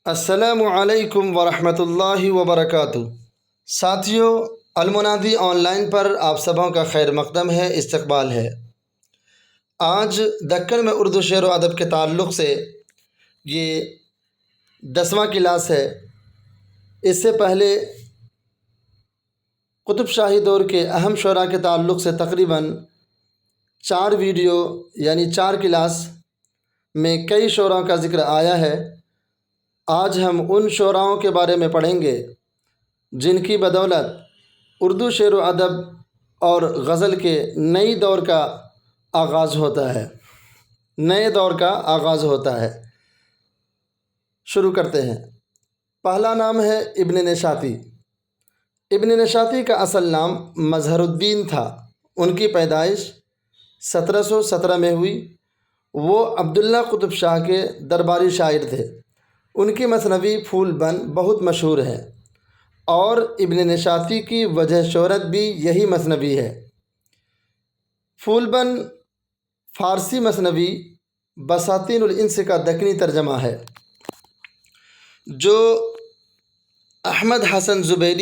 السلام علیکم ورحمۃ اللہ وبرکاتہ۔ ساتھیوں، المنادی آن لائن پر آپ سبوں کا خیر مقدم ہے، استقبال ہے۔ آج دکن میں اردو شعر و ادب کے تعلق سے یہ 10واں کلاس ہے۔ اس سے پہلے قطب شاہی دور کے اہم شعراء کے تعلق سے تقریباً 4 ویڈیو یعنی 4 کلاس میں کئی شعراء کا ذکر آیا ہے۔ آج ہم ان شعراؤں کے بارے میں پڑھیں گے جن کی بدولت اردو شعر و ادب اور غزل کے نئی دور کا آغاز ہوتا ہے۔ شروع کرتے ہیں۔ پہلا نام ہے ابن نشاطی۔ ابن نشاطی کا اصل نام مظہر الدین تھا۔ ان کی پیدائش 1717 میں ہوئی۔ وہ عبداللہ قطب شاہ کے درباری شاعر تھے۔ ان کی مثنوی پھول بند بہت مشہور ہے اور ابن نشاطی کی وجہ شہرت بھی یہی مثنوی ہے۔ پھول بند فارسی مثنوی بساطین الانس کا دکنی ترجمہ ہے، جو احمد حسن زبیر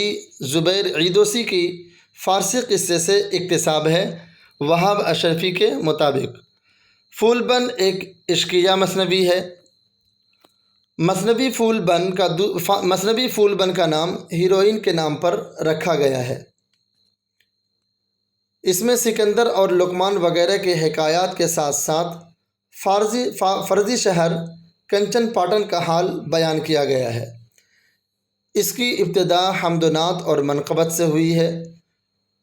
عیدوسی کی فارسی قصے سے اقتصاب ہے۔ وہاب اشرفی کے مطابق پھول بند ایک عشقیہ مثنوی ہے۔ مثنوی پھول بند کا نام ہیروئن کے نام پر رکھا گیا ہے۔ اس میں سکندر اور لقمان وغیرہ کے حکایات کے ساتھ ساتھ فرضی شہر کنچن پاٹن کا حال بیان کیا گیا ہے۔ اس کی ابتدا حمد و نعت اور منقبت سے ہوئی ہے۔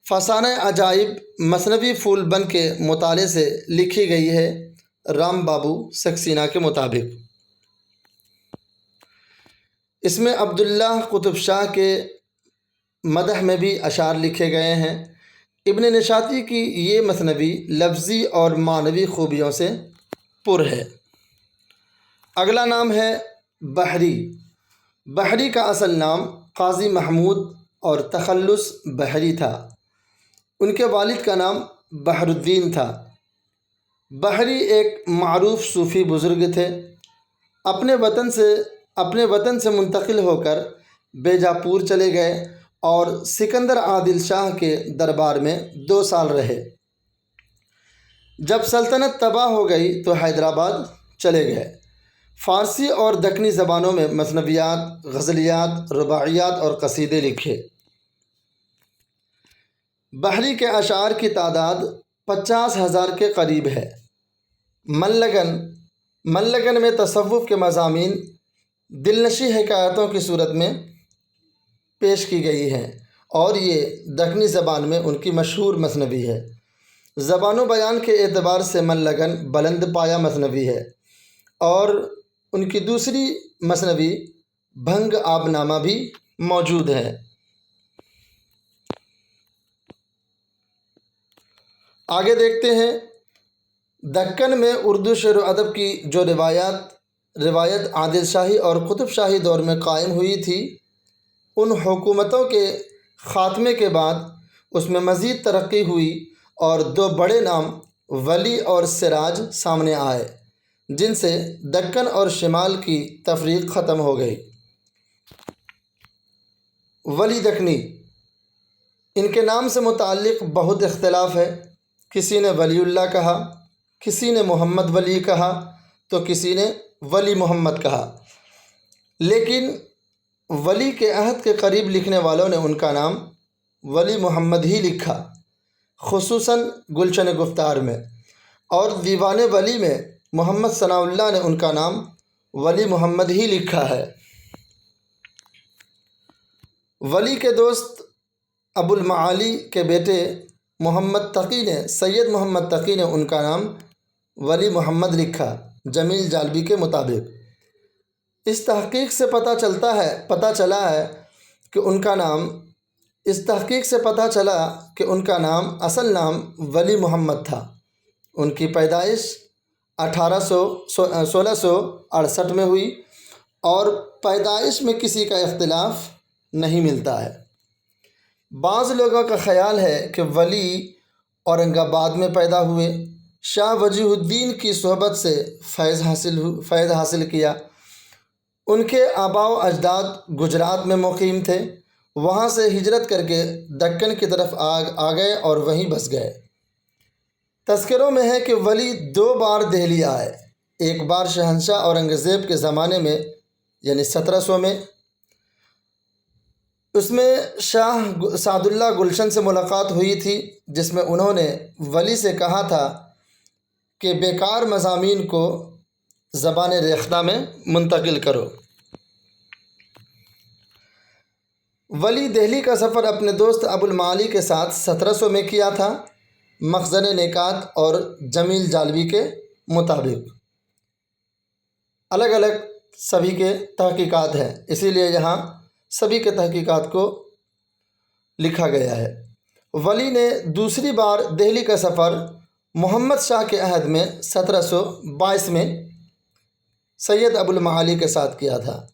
فسانہ عجائب مثنوی پھول بند کے مطالعے سے لکھی گئی ہے، رام بابو سکسینہ کے مطابق۔ اس میں عبداللہ قطب شاہ کے مدح میں بھی اشعار لکھے گئے ہیں۔ ابن نشاطی کی یہ مثنوی لفظی اور معنوی خوبیوں سے پر ہے۔ اگلا نام ہے بحری۔ بحری کا اصل نام قاضی محمود اور تخلص بحری تھا۔ ان کے والد کا نام بحر الدین تھا۔ بحری ایک معروف صوفی بزرگ تھے۔ اپنے وطن سے منتقل ہو کر بیجاپور چلے گئے اور سکندر عادل شاہ کے دربار میں 2 سال رہے۔ جب سلطنت تباہ ہو گئی تو حیدرآباد چلے گئے۔ فارسی اور دکنی زبانوں میں مثنویات، غزلیات، رباعیات اور قصیدے لکھے۔ بحری کے اشعار کی تعداد 50,000 کے قریب ہے۔ من لگن میں تصوف کے مضامین دلنشیں حکایتوں کی صورت میں پیش کی گئی ہیں اور یہ دکنی زبان میں ان کی مشہور مثنوی ہے۔ زبان و بیان کے اعتبار سے من لگن بلند پایہ مثنوی ہے اور ان کی دوسری مثنوی بھنگ آب نامہ بھی موجود ہے۔ آگے دیکھتے ہیں۔ دکن میں اردو شعر و ادب کی جو روایت عادل شاہی اور قطب شاہی دور میں قائم ہوئی تھی، ان حکومتوں کے خاتمے کے بعد اس میں مزید ترقی ہوئی اور 2 بڑے نام ولی اور سراج سامنے آئے، جن سے دکن اور شمال کی تفریق ختم ہو گئی۔ ولی دکنی، ان کے نام سے متعلق بہت اختلاف ہے۔ کسی نے ولی اللہ کہا، کسی نے محمد ولی کہا تو کسی نے ولی محمد کہا، لیکن ولی کے عہد کے قریب لکھنے والوں نے ان کا نام ولی محمد ہی لکھا، خصوصاً گلشن گفتار میں، اور دیوان ولی میں محمد ثناء اللہ نے ان کا نام ولی محمد ہی لکھا ہے۔ ولی کے دوست ابو المعالی کے بیٹے محمد تقی نے سید محمد تقی نے ان کا نام ولی محمد لکھا، جمیل جالبی کے مطابق۔ اس تحقیق سے پتہ چلا کہ ان کا نام اصل نام ولی محمد تھا۔ ان کی پیدائش 1668 میں ہوئی اور پیدائش میں کسی کا اختلاف نہیں ملتا ہے۔ بعض لوگوں کا خیال ہے کہ ولی اورنگ آباد میں پیدا ہوئے، شاہ وجیہ الدین کی صحبت سے فیض حاصل کیا۔ ان کے آباء و اجداد گجرات میں مقیم تھے، وہاں سے ہجرت کر کے دکن کی طرف آ گئے اور وہیں بس گئے۔ تذکروں میں ہے کہ ولی 2 بار دہلی آئے، ایک بار شہنشاہ اورنگزیب کے زمانے میں یعنی 1700 میں، اس میں شاہ سعد اللہ گلشن سے ملاقات ہوئی تھی، جس میں انہوں نے ولی سے کہا تھا کہ بیکار مضامین کو زبان ریختہ میں منتقل کرو۔ ولی دہلی کا سفر اپنے دوست ابو المعالی کے ساتھ 1700 میں کیا تھا، مخزن نکات اور جمیل جالبی کے مطابق۔ الگ الگ سبھی کے تحقیقات ہیں، اسی لیے یہاں سبھی کے تحقیقات کو لکھا گیا ہے۔ ولی نے دوسری بار دہلی کا سفر محمد شاہ کے عہد میں 1722 میں سید ابو المعالی کے ساتھ کیا تھا۔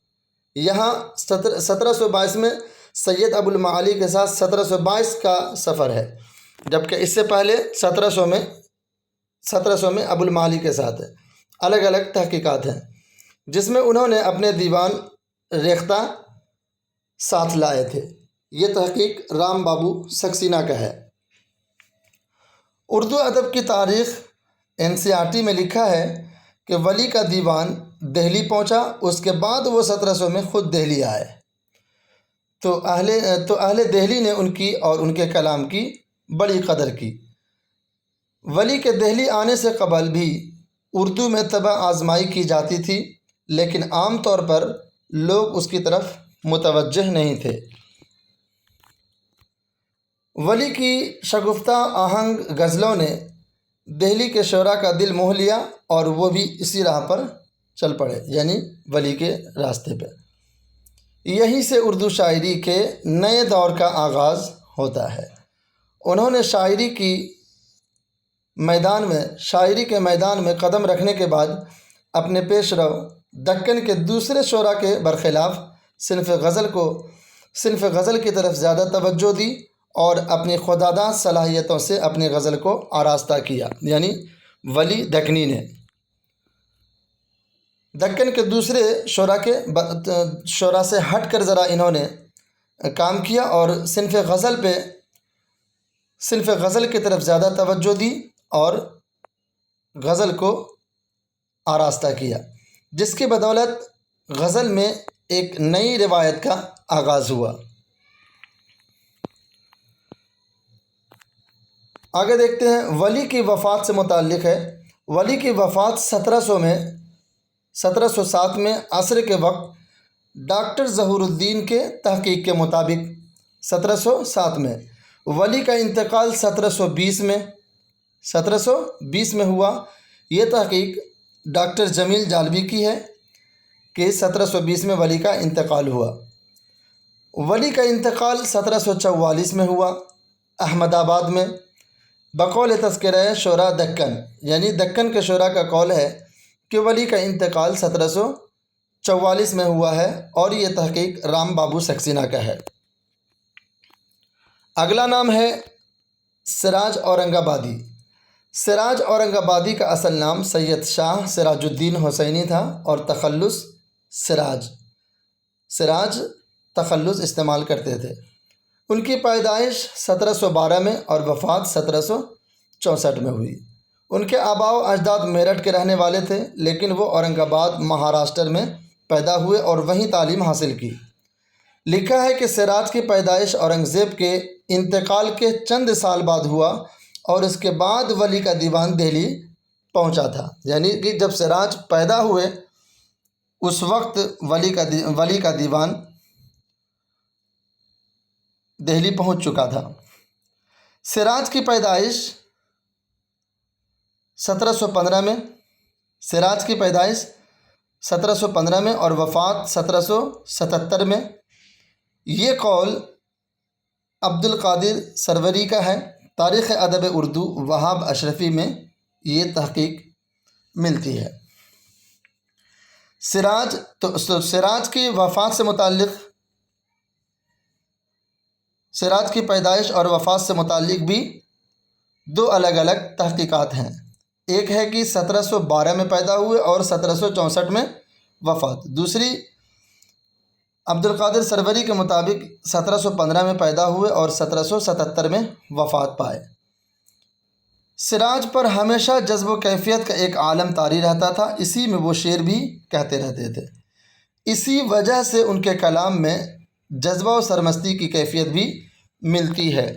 یہاں 1722 میں سید ابو المعالی کے ساتھ 1722 کا سفر ہے، جبکہ اس سے پہلے 1700 میں ابو المعالی کے ساتھ ہے۔ الگ الگ تحقیقات ہیں، جس میں انہوں نے اپنے دیوان ریختہ ساتھ لائے تھے۔ یہ تحقیق رام بابو سکسینہ کا ہے۔ اردو ادب کی تاریخ NCERT میں لکھا ہے کہ ولی کا دیوان دہلی پہنچا، اس کے بعد وہ 1700 میں خود دہلی آئے، تو اہل دہلی نے ان کی اور ان کے کلام کی بڑی قدر کی۔ ولی کے دہلی آنے سے قبل بھی اردو میں طبع آزمائی کی جاتی تھی، لیکن عام طور پر لوگ اس کی طرف متوجہ نہیں تھے۔ ولی کی شگفتہ آہنگ غزلوں نے دہلی کے شعراء کا دل موہ لیا، اور وہ بھی اسی راہ پر چل پڑے، یعنی ولی کے راستے پہ۔ یہیں سے اردو شاعری کے نئے دور کا آغاز ہوتا ہے۔ انہوں نے شاعری کے میدان میں قدم رکھنے کے بعد اپنے پیش رو دکن کے دوسرے شعراء کے برخلاف صنف غزل کی طرف زیادہ توجہ دی، اور اپنی خودداد صلاحیتوں سے اپنی غزل کو آراستہ کیا، یعنی ولی دکنی نے دکن کے دوسرے شعراء سے ہٹ کر ذرا انہوں نے کام کیا، اور صنف غزل کی طرف زیادہ توجہ دی اور غزل کو آراستہ کیا، جس کی بدولت غزل میں ایک نئی روایت کا آغاز ہوا۔ آگے دیکھتے ہیں، ولی کی وفات سے متعلق ہے۔ ولی کی وفات 1707 میں عصر کے وقت ڈاکٹر ظہور الدین کے تحقیق کے مطابق 1707 میں، ولی کا انتقال 1720 میں ہوا۔ یہ تحقیق ڈاکٹر جمیل جالبی کی ہے کہ 1720 میں ولی کا انتقال ہوا۔ ولی کا انتقال 1744 میں ہوا احمد آباد میں، بقول تذکرہ شعراء دکن، یعنی دکن کے شعراء کا قول ہے کہ ولی کا انتقال 1744 میں ہوا ہے، اور یہ تحقیق رام بابو سکسینہ کا ہے۔ اگلا نام ہے سراج اورنگ آبادی۔ سراج اورنگ آبادی کا اصل نام سید شاہ سراج الدین حسینی تھا، اور سراج تخلص استعمال کرتے تھے۔ ان کی پیدائش 1712 میں اور وفات 1764 میں ہوئی۔ ان کے آباء و اجداد میرٹھ کے رہنے والے تھے، لیکن وہ اورنگ آباد مہاراشٹر میں پیدا ہوئے اور وہیں تعلیم حاصل کی۔ لکھا ہے کہ سراج کی پیدائش اورنگزیب کے انتقال کے چند سال بعد ہوا، اور اس کے بعد ولی کا دیوان دہلی پہنچا تھا، یعنی کہ جب سراج پیدا ہوئے اس وقت ولی کا دیوان دہلی پہنچ چکا تھا۔ سراج کی پیدائش 1715 میں اور وفات 1777 میں۔ یہ قول عبد القادر سروری کا ہے۔ تاریخ ادب اردو وہاب اشرفی میں یہ تحقیق ملتی ہے۔ سراج کی وفات سے متعلق، سراج کی پیدائش اور وفات سے متعلق بھی 2 الگ الگ تحقیقات ہیں۔ ایک ہے کہ 1712 میں پیدا ہوئے اور 1764 میں وفات، دوسری عبد القادر سروری کے مطابق 1715 میں پیدا ہوئے اور 1777 میں وفات پائے۔ سراج پر ہمیشہ جذب و کیفیت کا ایک عالم طاری رہتا تھا، اسی میں وہ شعر بھی کہتے رہتے تھے۔ اسی وجہ سے ان کے کلام میں جذبہ و سرمستی کی کیفیت بھی ملتی ہے۔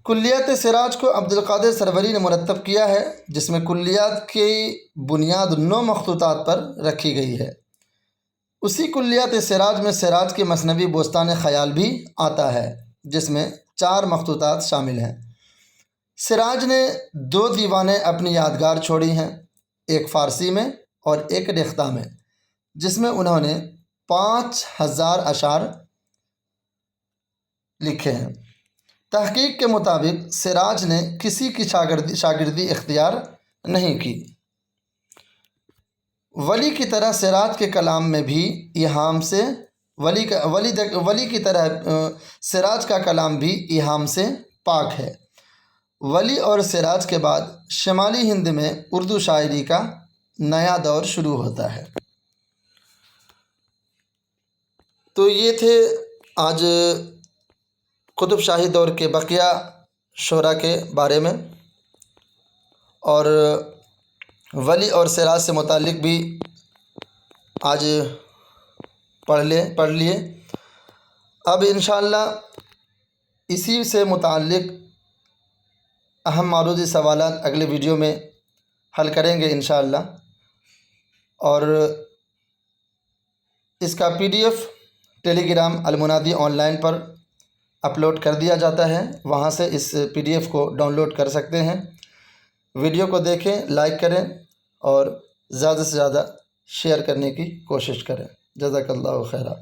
کلیات سراج کو عبد القادر سروری نے مرتب کیا ہے، جس میں کلیات کی بنیاد 9 مخطوطات پر رکھی گئی ہے۔ اسی کلیات سراج میں سراج کے مثنوی بستان خیال بھی آتا ہے، جس میں 4 مخطوطات شامل ہیں۔ سراج نے 2 دیوانیں اپنی یادگار چھوڑی ہیں، ایک فارسی میں اور ایک ریختہ میں، جس میں انہوں نے 5000 اشعار لکھے ہیں۔ تحقیق کے مطابق سراج نے کسی کی شاگردی اختیار نہیں کی۔ ولی کی طرح سراج کے کلام میں بھی ایہام سے ولی کی طرح سراج کا کلام بھی ایہام سے پاک ہے۔ ولی اور سراج کے بعد شمالی ہند میں اردو شاعری کا نیا دور شروع ہوتا ہے۔ تو یہ تھے آج قطب شاہی دور کے بقیہ شعراء کے بارے میں، اور ولی اور سراج سے متعلق بھی آج پڑھ لیے۔ اب انشاءاللہ اسی سے متعلق اہم معروضی سوالات اگلے ویڈیو میں حل کریں گے انشاءاللہ، اور اس کا PDF ٹیلی گرام المنادی آن لائن پر اپلوڈ کر دیا جاتا ہے، وہاں سے اس PDF کو ڈاؤن لوڈ کر سکتے ہیں۔ ویڈیو کو دیکھیں، لائک کریں اور زیادہ سے زیادہ شیئر کرنے کی کوشش کریں۔ جزاک اللہ خیرہ۔